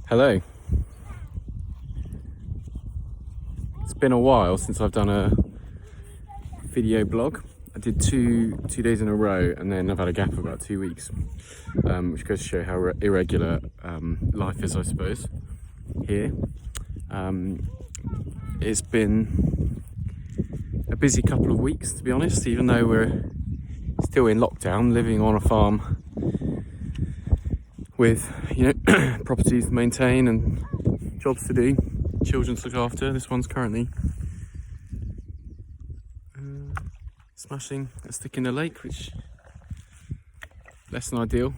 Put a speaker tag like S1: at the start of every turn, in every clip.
S1: Hello. It's been a while since I've done a video blog. I did two days in a row, and then I've had a gap of about 2 weeks, which goes to show how irregular life is, I suppose, here. It's been a busy couple of weeks, to be honest, even though we're still in lockdown, living on a farm with, properties to maintain and jobs to do, children to look after. This one's currently smashing a stick in the lake, which less than ideal.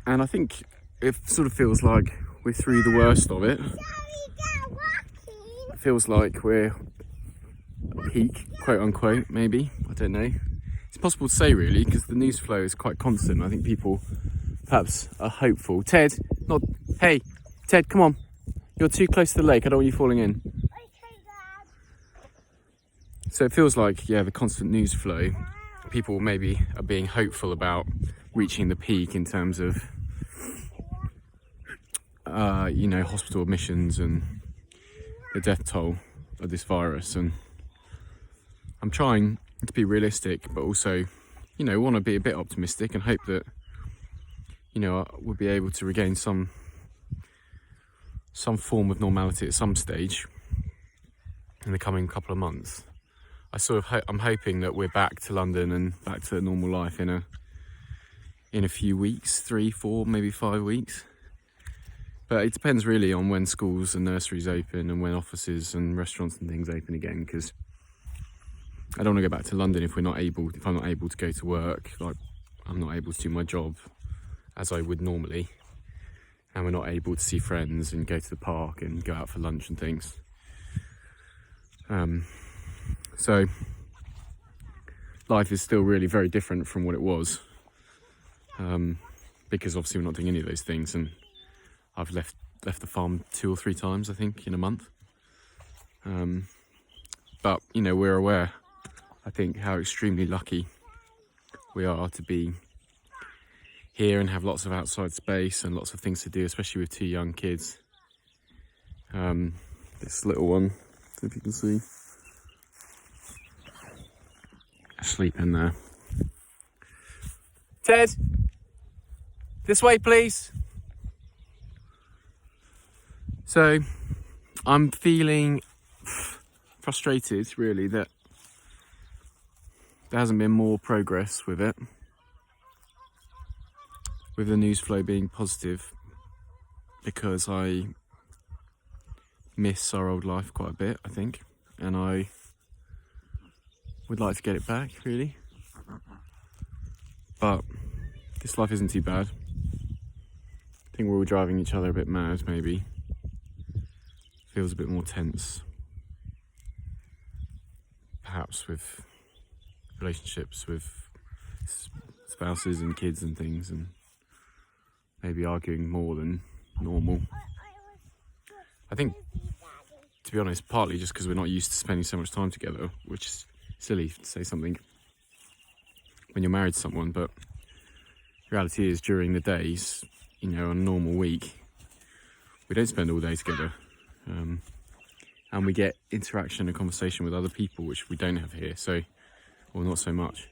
S1: And I think it sort of feels like we're through the worst of it. It feels like we're at peak, quote unquote, maybe. I don't know. It's impossible to say really, because the news flow is quite constant. I think people perhaps are hopeful. Ted, Ted, come on. You're too close to the lake. I don't want you falling in.
S2: Okay, Dad.
S1: So it feels like, the constant news flow. People maybe are being hopeful about reaching the peak in terms of, hospital admissions and the death toll of this virus. And I'm trying to be realistic, but also, want to be a bit optimistic and hope that, we'll be able to regain some form of normality at some stage in the coming couple of months. I'm hoping that we're back to London and back to normal life in a few weeks, 3, 4, maybe 5 weeks. But it depends really on when schools and nurseries open and when offices and restaurants and things open again, because I don't want to go back to London if I'm not able to go to work, like I'm not able to do my job as I would normally, and we're not able to see friends and go to the park and go out for lunch and things. So life is still really very different from what it was, because obviously we're not doing any of those things, and I've left the farm 2 or 3 times, I think, in a month. But we're aware, I think, how extremely lucky we are to be here and have lots of outside space and lots of things to do, especially with 2 young kids. This little one, if you can see, asleep in there. Ted, this way please. So I'm feeling frustrated really that there hasn't been more progress with it, with the news flow being positive, because I miss our old life quite a bit, I think, and I would like to get it back really. But this life isn't too bad. I think we're all driving each other a bit mad, maybe. Feels a bit more tense, perhaps, with relationships with spouses and kids and things, and maybe arguing more than normal. I think, to be honest, partly just because we're not used to spending so much time together, which is silly to say something when you're married to someone, but the reality is during the days, on a normal week, we don't spend all day together. And we get interaction and conversation with other people, which we don't have here, or not so much.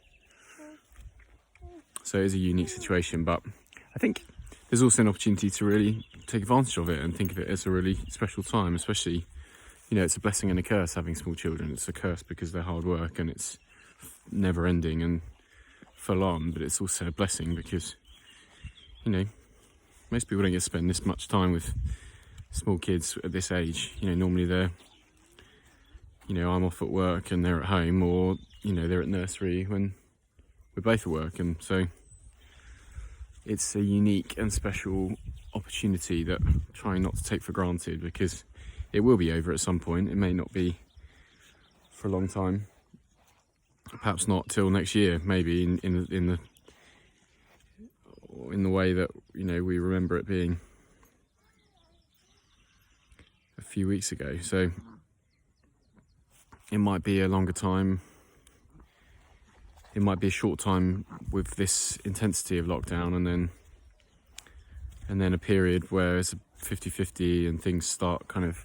S1: So it is a unique situation, but I think there's also an opportunity to really take advantage of it and think of it as a really special time, especially, it's a blessing and a curse having small children. It's a curse because they're hard work and it's never ending and full on, but it's also a blessing because, most people don't get to spend this much time with small kids at this age. Normally they're, I'm off at work and they're at home, or, they're at nursery when we're both at work. And so it's a unique and special opportunity that I'm trying not to take for granted, because it will be over at some point. It may not be for a long time, perhaps not till next year, maybe in the way that, we remember it being a few weeks ago. So it might be a longer time it might be a short time with this intensity of lockdown, and then a period where it's 50-50 and things start kind of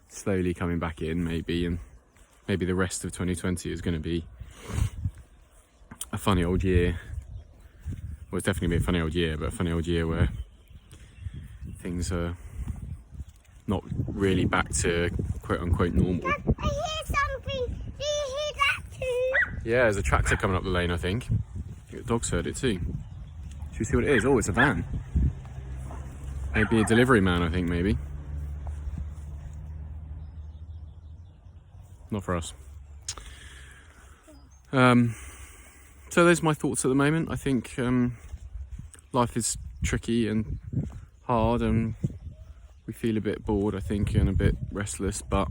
S1: slowly coming back in, maybe, and maybe the rest of 2020 is going to be a funny old year. Well, it's definitely going to be a funny old year, but a funny old year where things are not really back to quote unquote normal.
S2: Dad, I hear something. Do you hear that too?
S1: Yeah, there's a tractor coming up the lane, I think. The dog's heard it too. Should we see what it is? Oh, it's a van. Maybe a delivery man, I think, maybe. Not for us. So those are my thoughts at the moment. I think life is tricky and hard, and we feel a bit bored, I think, and a bit restless, but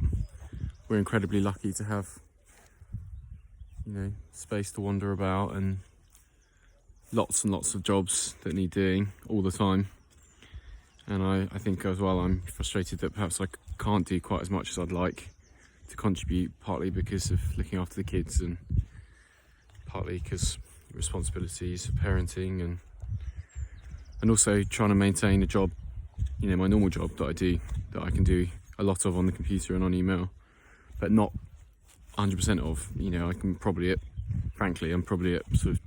S1: we're incredibly lucky to have, space to wander about and lots and lots of jobs that need doing all the time. And I think as well, I'm frustrated that perhaps I can't do quite as much as I'd like to contribute, partly because of looking after the kids and partly because responsibilities of parenting, and also trying to maintain a job, my normal job that I do, that I can do a lot of on the computer and on email, but not 100% of. I can probably I'm probably at sort of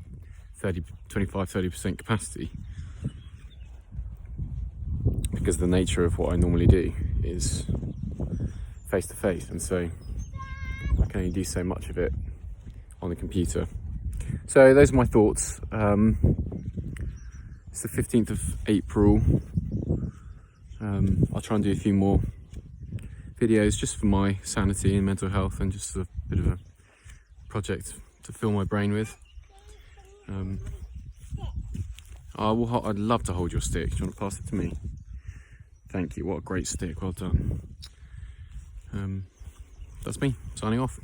S1: 25-30% capacity, because the nature of what I normally do is face to face, and so I can only do so much of it on the computer. So those are my thoughts. It's the 15th of April. I'll try and do a few more videos just for my sanity and mental health, and just a bit of a project to fill my brain with. I'd love to hold your stick. Do you want to pass it to me? Thank you. What a great stick. Well done. That's me signing off.